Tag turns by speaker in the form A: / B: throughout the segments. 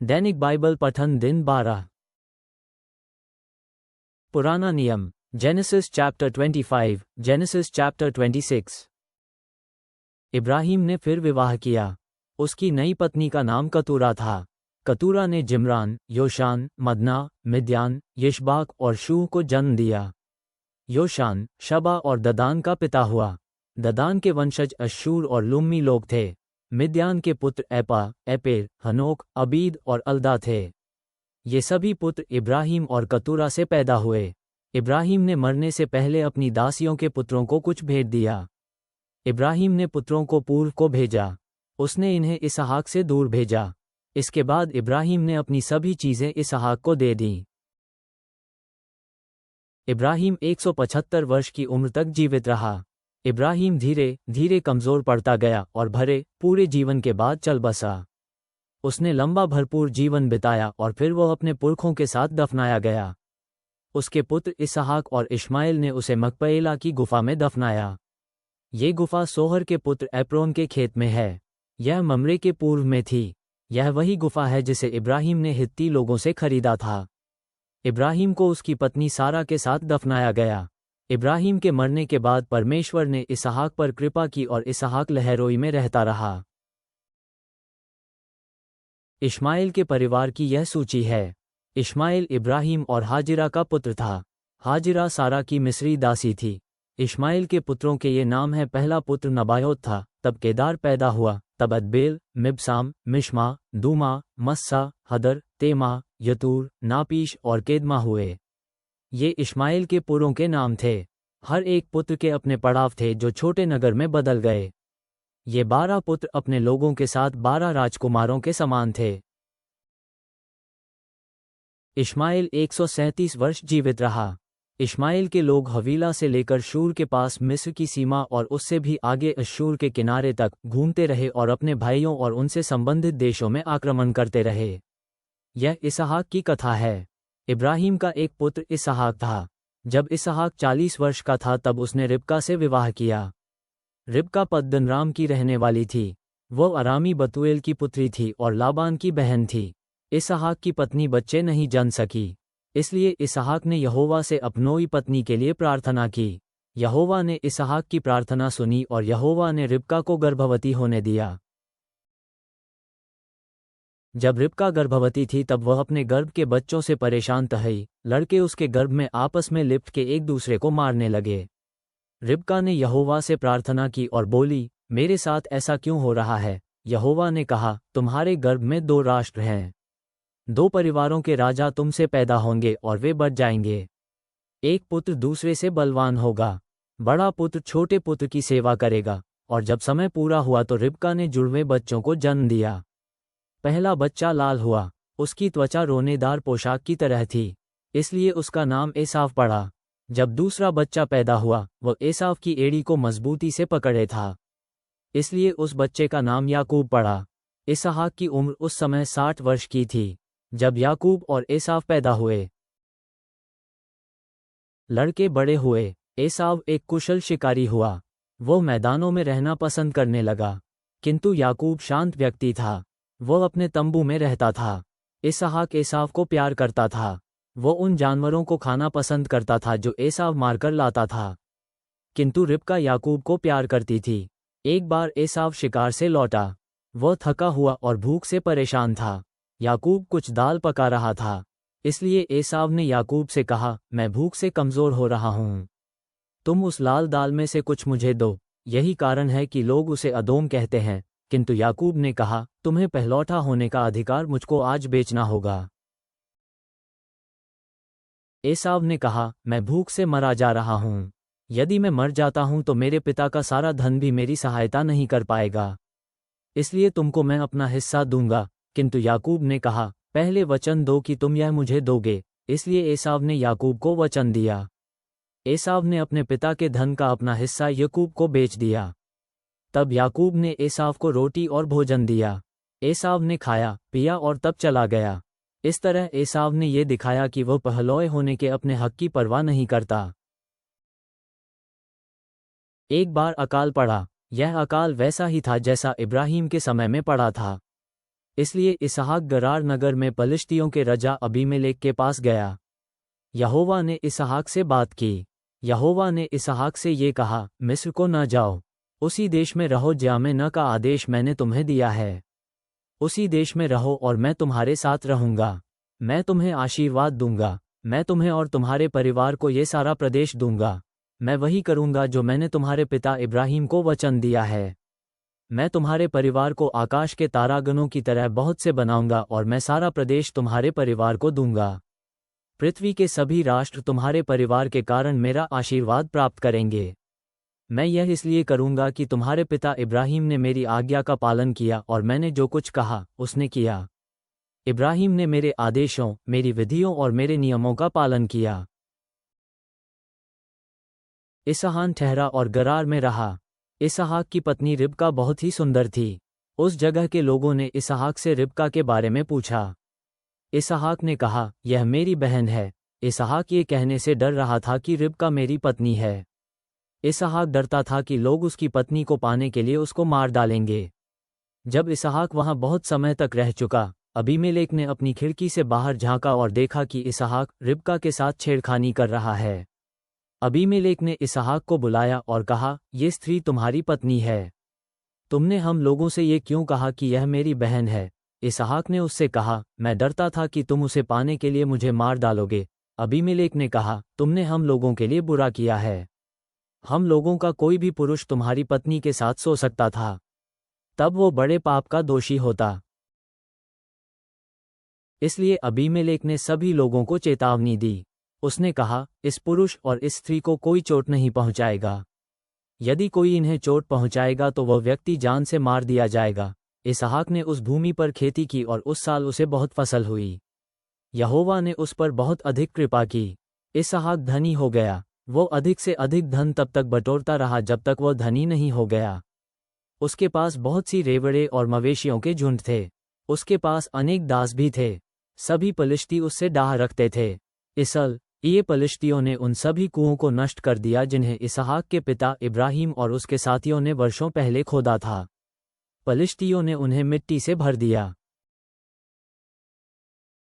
A: दैनिक Bible पठन दिन 12। पुराना नियम genesis chapter 25, genesis chapter 26। Ibrahim ने फिर विवाह किया। उसकी नई पत्नी का नाम कतूरा था। कतूरा ने जिम्रान, योशान, मदना, मिद्यान, यिशबाक और शूह को जन्म दिया। योशान शबा और ददान का पिता हुआ। ददान के वंशज अश्शूर और लुम्मी लोग थे। मिद्यान के पुत्र एपा, एपेर, हनोक, अबीद और अल्दा थे। ये सभी पुत्र इब्राहिम और कतूरा से पैदा हुए। इब्राहिम ने मरने से पहले अपनी दासियों के पुत्रों को कुछ भेंट दिया। इब्राहिम ने पुत्रों को पूर्व को भेजा। उसने इन्हें इसहाक से दूर भेजा। इसके बाद इब्राहिम ने अपनी सभी चीज़ें इसहाक को दे दीं। इब्राहिम 175 वर्ष की उम्र तक जीवित रहा। इब्राहिम धीरे धीरे कमज़ोर पड़ता गया और भरे पूरे जीवन के बाद चल बसा। उसने लंबा भरपूर जीवन बिताया और फिर वह अपने पुरखों के साथ दफनाया गया। उसके पुत्र इसहाक और इश्माइल ने उसे मकपेला की गुफा में दफनाया। ये गुफा सोहर के पुत्र एप्रोन के खेत में है। यह ममरे के पूर्व में थी। यह वही गुफा है जिसे इब्राहिम ने हित्ती लोगों से खरीदा था। इब्राहिम को उसकी पत्नी सारा के साथ दफनाया गया। इब्राहिम के मरने के बाद परमेश्वर ने इसहाक पर कृपा की और इसहाक लहरोई में रहता रहा। इश्माइल के परिवार की यह सूची है। इश्माइल इब्राहिम और हाजिरा का पुत्र था। हाजिरा सारा की मिस्री दासी थी। इश्माइल के पुत्रों के ये नाम हैं। पहला पुत्र नबायोत था, तब केदार पैदा हुआ, तब अदबेल, मिबसाम, मिश्मा, दूमा, मस्सा, हदर, तेमा, यतूर, नापीश और केदमा हुए। ये इश्माइल के पुरों के नाम थे। हर एक पुत्र के अपने पड़ाव थे जो छोटे नगर में बदल गए। ये 12 पुत्र अपने लोगों के साथ 12 राजकुमारों के समान थे। इश्माइल 137 वर्ष जीवित रहा। इश्माइल के लोग हवीला से लेकर शूर के पास मिस्र की सीमा और उससे भी आगे अश्शूर के किनारे तक घूमते रहे और अपने भाइयों और उनसे संबंधित देशों में आक्रमण करते रहे। यह इसहाक की कथा है। इब्राहिम का एक पुत्र इसहाक था। जब इसहाक 40 वर्ष का था तब उसने रिबका से विवाह किया। रिबका पद्दनराम की रहने वाली थी। वह अरामी बतूएल की पुत्री थी और लाबान की बहन थी। इसहाक की पत्नी बच्चे नहीं जन सकी, इसलिए इसहाक ने यहोवा से अपनोई पत्नी के लिए प्रार्थना की। यहोवा ने इसहाक की प्रार्थना सुनी और यहोवा ने रिबका को गर्भवती होने दिया। जब रिबका गर्भवती थी तब वह अपने गर्भ के बच्चों से परेशान थई। लड़के उसके गर्भ में आपस में लिपट के एक दूसरे को मारने लगे। रिबका ने यहोवा से प्रार्थना की और बोली, मेरे साथ ऐसा क्यों हो रहा है? यहोवा ने कहा, तुम्हारे गर्भ में 2 राष्ट्र हैं। 2 परिवारों के राजा तुमसे पैदा होंगे और वे बढ़ जाएंगे। एक पुत्र दूसरे से बलवान होगा। बड़ा पुत्र छोटे पुत्र की सेवा करेगा। और जब समय पूरा हुआ तो रिबका ने जुड़वे बच्चों को जन्म दिया। पहला बच्चा लाल हुआ। उसकी त्वचा रोनेदार पोशाक की तरह थी, इसलिए उसका नाम एसाव पड़ा। जब दूसरा बच्चा पैदा हुआ वह एसाव की एड़ी को मजबूती से पकड़े था, इसलिए उस बच्चे का नाम याकूब पड़ा। इसहाक की उम्र उस समय 60 वर्ष की थी जब याकूब और एसाव पैदा हुए। लड़के बड़े हुए। एसाव एक कुशल शिकारी हुआ। वो मैदानों में रहना पसंद करने लगा, किंतु याकूब शांत व्यक्ति था। वह अपने तंबू में रहता था। इसहाक एसाव को प्यार करता था। वो उन जानवरों को खाना पसंद करता था जो एसाव मारकर लाता था, किंतु रिबका याकूब को प्यार करती थी। एक बार एसाव शिकार से लौटा। वह थका हुआ और भूख से परेशान था। याकूब कुछ दाल पका रहा था, इसलिए एसाव ने याकूब से कहा, मैं भूख से कमज़ोर हो रहा हूँ, तुम उस लाल दाल में से कुछ मुझे दो। यही कारण है कि लोग उसे अदोम कहते हैं। किंतु याकूब ने कहा, तुम्हें पहलौठा होने का अधिकार मुझको आज बेचना होगा। एसाव ने कहा, मैं भूख से मरा जा रहा हूँ। यदि मैं मर जाता हूँ तो मेरे पिता का सारा धन भी मेरी सहायता नहीं कर पाएगा, इसलिए तुमको मैं अपना हिस्सा दूंगा। किंतु याकूब ने कहा, पहले वचन दो कि तुम यह मुझे दोगे। इसलिए एसाव ने याकूब को वचन दिया। एसाव ने अपने पिता के धन का अपना हिस्सा याकूब को बेच दिया। तब याकूब ने एसाव को रोटी और भोजन दिया। एसाव ने खाया पिया और तब चला गया। इस तरह एसाव ने यह दिखाया कि वह पहलौए होने के अपने हक की परवाह नहीं करता। एक बार अकाल पड़ा। यह अकाल वैसा ही था जैसा इब्राहिम के समय में पड़ा था। इसलिए इसहाक गरार नगर में पलिश्तियों के राजा अबीमेलेक के पास गया। यहोवा ने इसहाक से बात की। यहोवा ने इसहाक से ये कहा, मिस्र को न जाओ, उसी देश में रहो ज्यामे न का आदेश मैंने तुम्हें दिया है। उसी देश में रहो और मैं तुम्हारे साथ रहूंगा। मैं तुम्हें आशीर्वाद दूंगा। मैं तुम्हें और तुम्हारे परिवार को ये सारा प्रदेश दूंगा। मैं वही करूंगा जो मैंने तुम्हारे पिता इब्राहिम को वचन दिया है। मैं तुम्हारे परिवार को आकाश के तारागणों की तरह बहुत से बनाऊंगा और मैं सारा प्रदेश तुम्हारे परिवार को दूंगा। पृथ्वी के सभी राष्ट्र तुम्हारे परिवार के कारण मेरा आशीर्वाद प्राप्त करेंगे। मैं यह इसलिए करूंगा कि तुम्हारे पिता इब्राहिम ने मेरी आज्ञा का पालन किया और मैंने जो कुछ कहा उसने किया। इब्राहिम ने मेरे आदेशों, मेरी विधियों और मेरे नियमों का पालन किया। इसहाक ठहरा और गरार में रहा। इसहाक की पत्नी रिबका बहुत ही सुंदर थी। उस जगह के लोगों ने इसहाक से रिबका के बारे में पूछा। इसहाक ने कहा, यह मेरी बहन है। इसहाक ये कहने से डर रहा था कि रिबका मेरी पत्नी है। इसहाक डरता था कि लोग उसकी पत्नी को पाने के लिए उसको मार डालेंगे। जब इसहाक वहां बहुत समय तक रह चुका, अबीमेलेक ने अपनी खिड़की से बाहर झांका और देखा कि इसहाक रिबका के साथ छेड़खानी कर रहा है। अबीमेलेक ने इसहाक को बुलाया और कहा, ये स्त्री तुम्हारी पत्नी है। तुमने हम लोगों से ये क्यों कहा कि यह मेरी बहन है? इसहाक ने उससे कहा, मैं डरता था कि तुम उसे पाने के लिए मुझे मार डालोगे। अबीमेलेक ने कहा, तुमने हम लोगों के लिए बुरा किया है। हम लोगों का कोई भी पुरुष तुम्हारी पत्नी के साथ सो सकता था, तब वो बड़े पाप का दोषी होता। इसलिए अबीमेलेक ने सभी लोगों को चेतावनी दी। उसने कहा, इस पुरुष और इस स्त्री को कोई चोट नहीं पहुंचाएगा। यदि कोई इन्हें चोट पहुंचाएगा तो वह व्यक्ति जान से मार दिया जाएगा। इसहाक ने उस भूमि पर खेती की और उस साल उसे बहुत फसल हुई। यहोवा ने उस पर बहुत अधिक कृपा की। इसहाक धनी हो गया। वो अधिक से अधिक धन तब तक बटोरता रहा जब तक वह धनी नहीं हो गया। उसके पास बहुत सी रेवड़े और मवेशियों के झुंड थे। उसके पास अनेक दास भी थे। सभी पलिश्ती उससे डाह रखते थे। ये पलिश्तियों ने उन सभी कुओं को नष्ट कर दिया जिन्हें इसहाक के पिता इब्राहिम और उसके साथियों ने वर्षों पहले खोदा था। पलिश्तियों ने उन्हें मिट्टी से भर दिया।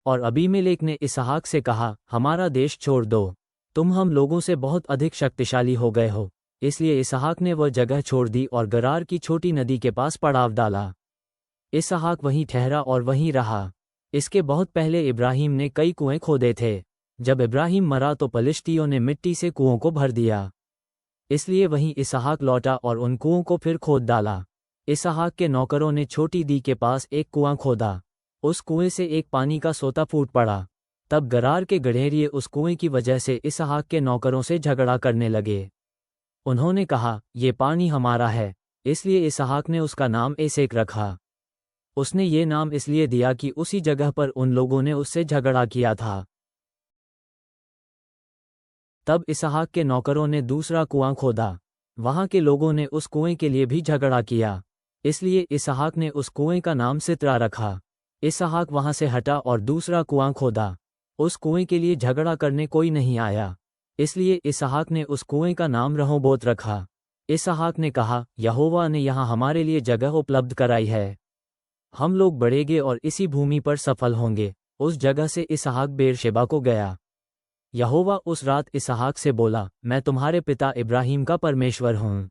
A: और अबीमेलेक ने इसहाक से कहा, हमारा देश छोड़ दो, तुम हम लोगों से बहुत अधिक शक्तिशाली हो गए हो। इसलिए इसहाक ने वह जगह छोड़ दी और गरार की छोटी नदी के पास पड़ाव डाला। इसहाक वहीं ठहरा और वहीं रहा। इसके बहुत पहले इब्राहिम ने कई कुएं खोदे थे। जब इब्राहिम मरा तो पलिश्तियों ने मिट्टी से कुओं को भर दिया। इसलिए वहीं इसहाक लौटा और उन कुओं को फिर खोद डाला। इसहाक के नौकरों ने छोटी दी के पास एक कुआं खोदा। उस कुएं से एक पानी का सोता फूट पड़ा। तब गरार के गड़ेरिये उस कुएं की वजह से इसहाक के नौकरों से झगड़ा करने लगे। उन्होंने कहा, ये पानी हमारा है। इसलिए इसहाक ने उसका नाम एसेक रखा। उसने ये नाम इसलिए दिया कि उसी जगह पर उन लोगों ने उससे झगड़ा किया था। तब इसहाक के नौकरों ने दूसरा कुआं खोदा। वहां के लोगों ने उस कुएं के लिए भी झगड़ा किया। इसलिए इसहाक ने उस कुएं का नाम सित्रा रखा। इसहाक वहां से हटा और दूसरा कुआं खोदा। उस कुएं के लिए झगड़ा करने कोई नहीं आया। इसलिए इसहाक ने उस कुएं का नाम रहोबोत रखा। इसहाक ने कहा, यहोवा ने यहाँ हमारे लिए जगह उपलब्ध कराई है। हम लोग बढ़ेंगे और इसी भूमि पर सफल होंगे। उस जगह से इसहाक बेरशेबा को गया। यहोवा उस रात इसहाक से बोला, मैं तुम्हारे पिता इब्राहिम का परमेश्वर हूँ।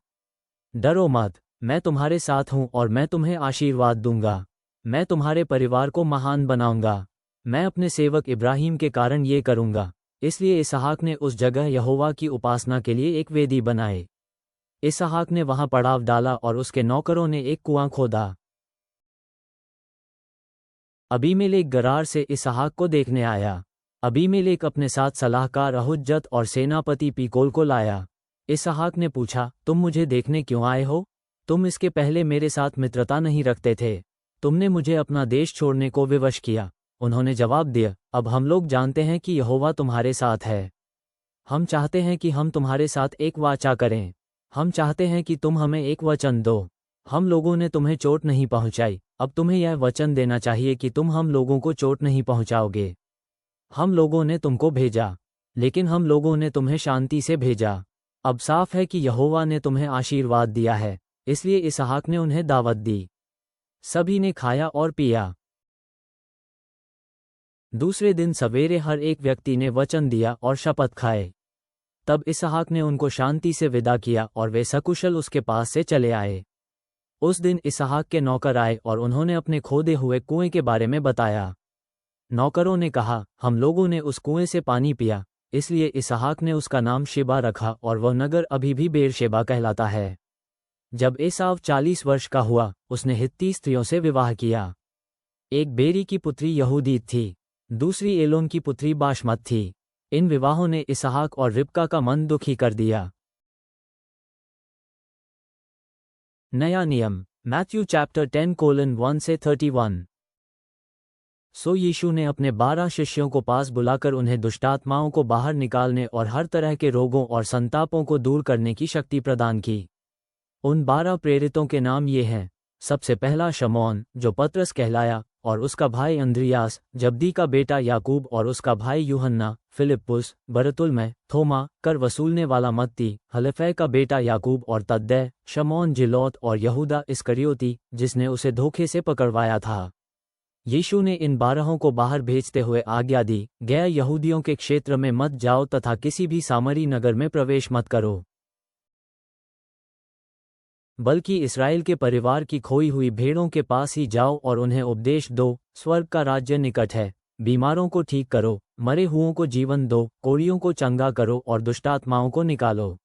A: डरो मत, मैं तुम्हारे साथ हूँ और मैं तुम्हें आशीर्वाद दूंगा। मैं तुम्हारे परिवार को महान बनाऊंगा। मैं अपने सेवक इब्राहिम के कारण ये करूंगा। इसलिए इसहाक ने उस जगह यहोवा की उपासना के लिए एक वेदी बनाए। इसहाक ने वहां पड़ाव डाला और उसके नौकरों ने एक कुआं खोदा। अबीमेलेक गरार से इसहाक को देखने आया। अबीमेलेक अपने साथ सलाहकार अहुज्जत और सेनापति पीकोल को लाया। इसहाक ने पूछा, तुम मुझे देखने क्यों आए हो? तुम इसके पहले मेरे साथ मित्रता नहीं रखते थे। तुमने मुझे अपना देश छोड़ने को विवश किया। उन्होंने जवाब दिया, अब हम लोग जानते हैं कि यहोवा तुम्हारे साथ है। हम चाहते हैं कि हम तुम्हारे साथ एक वाचा करें। हम चाहते हैं कि तुम हमें एक वचन दो। हम लोगों ने तुम्हें चोट नहीं पहुंचाई, अब तुम्हें यह वचन देना चाहिए कि तुम हम लोगों को चोट नहीं पहुंचाओगे। हम लोगों ने तुमको भेजा, लेकिन हम लोगों ने तुम्हें शांति से भेजा। अब साफ है कि यहोवा ने तुम्हें आशीर्वाद दिया है। इसलिए इसहाक ने उन्हें दावत दी। सभी ने खाया और पिया। दूसरे दिन सवेरे हर एक व्यक्ति ने वचन दिया और शपथ खाए। तब इसहाक ने उनको शांति से विदा किया और वे सकुशल उसके पास से चले आए। उस दिन इसहाक के नौकर आए और उन्होंने अपने खोदे हुए कुएं के बारे में बताया। नौकरों ने कहा, हम लोगों ने उस कुएं से पानी पिया, इसलिए इसहाक ने उसका नाम शिबा रखा और वह नगर अभी भी बेरशेबा कहलाता है। जब एसाव 40 वर्ष का हुआ, उसने हित्ती स्त्रियों से विवाह किया। एक बेरी की पुत्री यहूदीत थी, दूसरी एलोन की पुत्री बाशमत थी। इन विवाहों ने इसहाक और रिबका का मन दुखी कर दिया। नया नियम, मैथ्यू चैप्टर 10:1 से 31। सो यीशु ने अपने 12 शिष्यों को पास बुलाकर उन्हें दुष्टात्माओं को बाहर निकालने और हर तरह के रोगों और संतापों को दूर करने की शक्ति प्रदान की। उन 12 प्रेरितों के नाम ये हैं। सबसे पहला शमौन, जो पतरस कहलाया, और उसका भाई अंद्रियास, जब्दी का बेटा याकूब और उसका भाई यूहन्ना, फिलिप्पुस, बरतुल्मै, थोमा, कर वसूलने वाला मत्ती, हलफै का बेटा याकूब और तद्दै, शमौन जिलौत और यहूदा इस्करियोती, जिसने उसे धोखे से पकड़वाया था। यीशु ने इन 12 को बाहर भेजते हुए आज्ञा दी, गैर यहूदियों के क्षेत्र में मत जाओ तथा किसी भी सामरी नगर में प्रवेश मत करो, बल्कि इस्राएल के परिवार की खोई हुई भेड़ों के पास ही जाओ और उन्हें उपदेश दो, स्वर्ग का राज्य निकट है। बीमारों को ठीक करो, मरे हुओं को जीवन दो, कोढ़ियों को चंगा करो और दुष्टात्माओं को निकालो।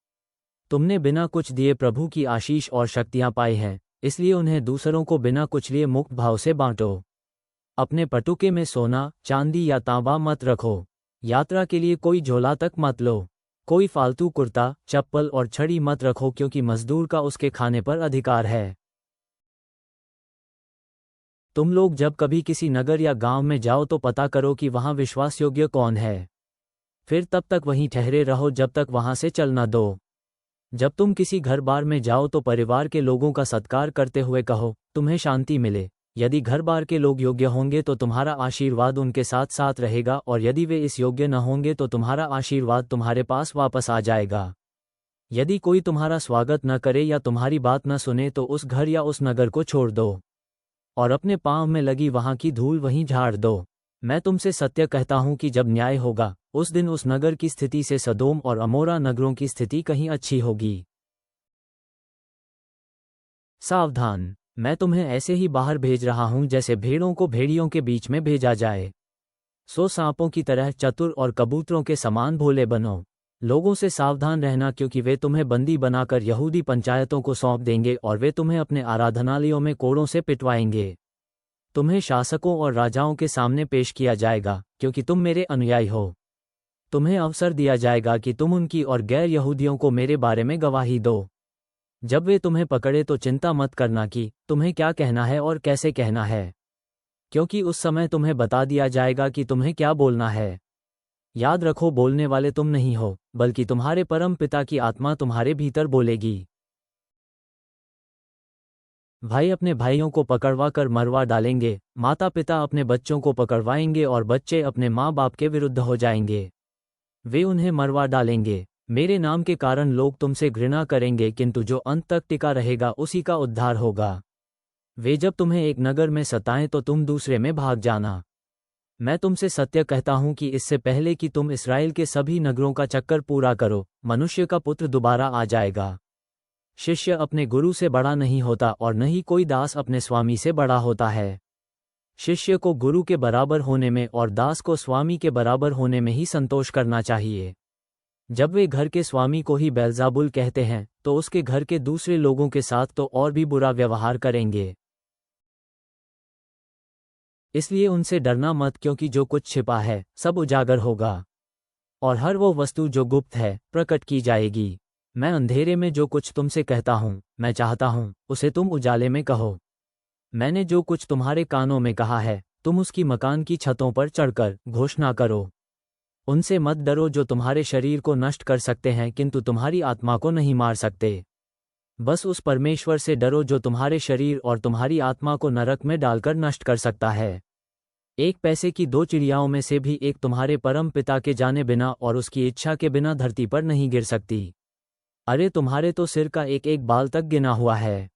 A: तुमने बिना कुछ दिए प्रभु की आशीष और शक्तियां पाई हैं, इसलिए उन्हें दूसरों को बिना कुछ लिए मुक्त भाव से बांटो। अपने पटुके में सोना, चांदी या तांबा मत रखो। यात्रा के लिए कोई झोला तक मत लो। कोई फालतू कुर्ता, चप्पल और छड़ी मत रखो, क्योंकि मजदूर का उसके खाने पर अधिकार है। तुम लोग जब कभी किसी नगर या गांव में जाओ तो पता करो कि वहां विश्वासयोग्य कौन है। फिर तब तक वहीं ठहरे रहो जब तक वहां से चल न दो। जब तुम किसी घर बार में जाओ तो परिवार के लोगों का सत्कार करते हुए कहो, तुम्हें शांति मिले। यदि घर बार के लोग योग्य होंगे तो तुम्हारा आशीर्वाद उनके साथ साथ रहेगा, और यदि वे इस योग्य न होंगे तो तुम्हारा आशीर्वाद तुम्हारे पास वापस आ जाएगा। यदि कोई तुम्हारा स्वागत न करे या तुम्हारी बात न सुने तो उस घर या उस नगर को छोड़ दो और अपने पांव में लगी वहां की धूल वहीं झाड़ दो। मैं तुमसे सत्य कहता हूं कि जब न्याय होगा, उस दिन उस नगर की स्थिति से सदोम और अमोरा नगरों की स्थिति कहीं अच्छी होगी। सावधान, मैं तुम्हें ऐसे ही बाहर भेज रहा हूं जैसे भेड़ों को भेड़ियों के बीच में भेजा जाए। सो सांपों की तरह चतुर और कबूतरों के समान भोले बनो। लोगों से सावधान रहना, क्योंकि वे तुम्हें बंदी बनाकर यहूदी पंचायतों को सौंप देंगे और वे तुम्हें अपने आराधनालयों में कोड़ों से पिटवाएंगे। तुम्हें शासकों और राजाओं के सामने पेश किया जाएगा, क्योंकि तुम मेरे अनुयायी हो। तुम्हें अवसर दिया जाएगा कि तुम उनकी और गैर यहूदियों को मेरे बारे में गवाही दो। जब वे तुम्हें पकड़े तो चिंता मत करना कि तुम्हें क्या कहना है और कैसे कहना है, क्योंकि उस समय तुम्हें बता दिया जाएगा कि तुम्हें क्या बोलना है। याद रखो, बोलने वाले तुम नहीं हो, बल्कि तुम्हारे परम पिता की आत्मा तुम्हारे भीतर बोलेगी। भाई अपने भाइयों को पकड़वा कर मरवा डालेंगे, माता पिता अपने बच्चों को पकड़वाएंगे और बच्चे अपने माँ बाप के विरुद्ध हो जाएंगे। वे उन्हें मरवा डालेंगे। मेरे नाम के कारण लोग तुमसे घृणा करेंगे, किंतु जो अंत तक टिका रहेगा उसी का उद्धार होगा। वे जब तुम्हें एक नगर में सताएं तो तुम दूसरे में भाग जाना। मैं तुमसे सत्य कहता हूं कि इससे पहले कि तुम इस्राएल के सभी नगरों का चक्कर पूरा करो, मनुष्य का पुत्र दोबारा आ जाएगा। शिष्य अपने गुरु से बड़ा नहीं होता और न ही कोई दास अपने स्वामी से बड़ा होता है। शिष्य को गुरु के बराबर होने में और दास को स्वामी के बराबर होने में ही संतोष करना चाहिए। जब वे घर के स्वामी को ही बेल्ज़ेबुल कहते हैं, तो उसके घर के दूसरे लोगों के साथ तो और भी बुरा व्यवहार करेंगे। इसलिए उनसे डरना मत, क्योंकि जो कुछ छिपा है सब उजागर होगा, और हर वो वस्तु जो गुप्त है प्रकट की जाएगी। मैं अंधेरे में जो कुछ तुमसे कहता हूँ, मैं चाहता हूँ उसे तुम उजाले में कहो। मैंने जो कुछ तुम्हारे कानों में कहा है, तुम उसकी मकान की छतों पर चढ़कर घोषणा करो। उनसे मत डरो जो तुम्हारे शरीर को नष्ट कर सकते हैं, किंतु तुम्हारी आत्मा को नहीं मार सकते। बस उस परमेश्वर से डरो जो तुम्हारे शरीर और तुम्हारी आत्मा को नरक में डालकर नष्ट कर सकता है। एक पैसे की 2 चिड़ियाओं में से भी एक तुम्हारे परम पिता के जाने बिना और उसकी इच्छा के बिना धरती पर नहीं गिर सकती। अरे तुम्हारे तो सिर का एक एक बाल तक गिना हुआ है।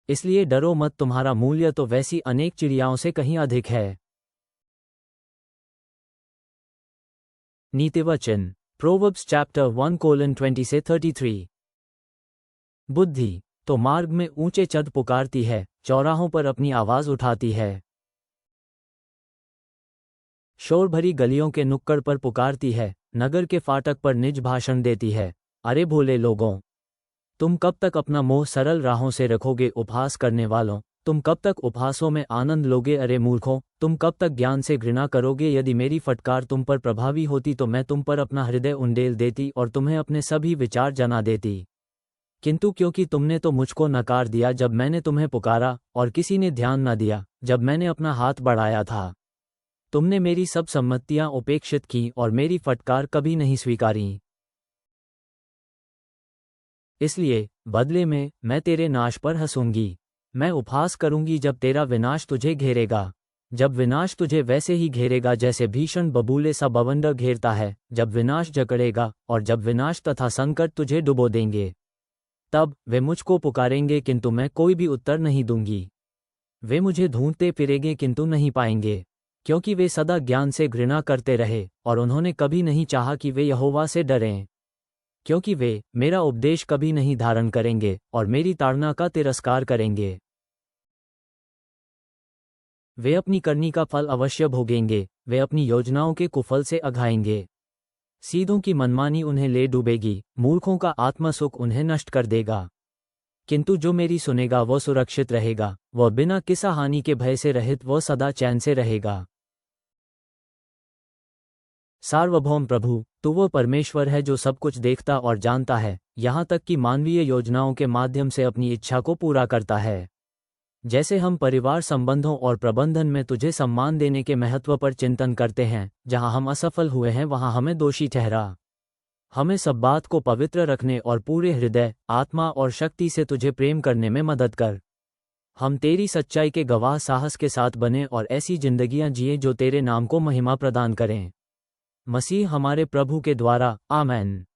A: इसलिए डरो मत, तुम्हारा मूल्य तो वैसी अनेक चिड़ियाओं से कहीं अधिक है। नीतिवचन प्रोवर्ब्स चैप्टर 1:20-33। बुद्धि तो मार्ग में ऊंचे चढ़ पुकारती है, चौराहों पर अपनी आवाज उठाती है। शोर भरी गलियों के नुक्कड़ पर पुकारती है, नगर के फाटक पर निज भाषण देती है। अरे भोले लोगों, तुम कब तक अपना मोह सरल राहों से रखोगे? उपहास करने वालों, तुम कब तक उपहासों में आनंद लोगे? अरे मूर्खों, तुम कब तक ज्ञान से घृणा करोगे? यदि मेरी फटकार तुम पर प्रभावी होती तो मैं तुम पर अपना हृदय उंडेल देती और तुम्हें अपने सभी विचार जना देती। किंतु क्योंकि तुमने तो मुझको नकार दिया जब मैंने तुम्हें पुकारा, और किसी ने ध्यान न दिया जब मैंने अपना हाथ बढ़ाया था। तुमने मेरी सब सम्मतियां उपेक्षित की और मेरी फटकार कभी नहीं स्वीकारी। इसलिए बदले में मैं तेरे नाश पर हंसूंगी। मैं उपहास करूंगी जब तेरा विनाश तुझे घेरेगा। जब विनाश तुझे वैसे ही घेरेगा जैसे भीषण बबूले सा बवंडर घेरता है, जब विनाश जकड़ेगा और जब विनाश तथा संकट तुझे डुबो देंगे, तब वे मुझको पुकारेंगे किंतु मैं कोई भी उत्तर नहीं दूंगी। वे मुझे ढूंढते फिरेंगे किंतु नहीं पाएंगे, क्योंकि वे सदा ज्ञान से घृणा करते रहे और उन्होंने कभी नहीं चाहा कि वे यहोवा से डरें। क्योंकि वे मेरा उपदेश कभी नहीं धारण करेंगे और मेरी ताड़ना का तिरस्कार करेंगे। वे अपनी करनी का फल अवश्य भोगेंगे, वे अपनी योजनाओं के कुफल से अघाएंगे। सीधों की मनमानी उन्हें ले डूबेगी, मूर्खों का आत्मसुख उन्हें नष्ट कर देगा। किंतु जो मेरी सुनेगा वह सुरक्षित रहेगा, वह बिना किसी हानि के भय से रहित वह सदा चैन से रहेगा। सार्वभौम प्रभु, तू वो परमेश्वर है जो सब कुछ देखता और जानता है, यहाँ तक कि मानवीय योजनाओं के माध्यम से अपनी इच्छा को पूरा करता है। जैसे हम परिवार संबंधों और प्रबंधन में तुझे सम्मान देने के महत्व पर चिंतन करते हैं, जहाँ हम असफल हुए हैं वहाँ हमें दोषी ठहरा। हमें सब बात को पवित्र रखने और पूरे हृदय, आत्मा और शक्ति से तुझे प्रेम करने में मदद कर। हम तेरी सच्चाई के गवाह साहस के साथ बने और ऐसी जिंदगियां जिए जो तेरे नाम को महिमा प्रदान करें। मसीह हमारे प्रभु के द्वारा, आमेन।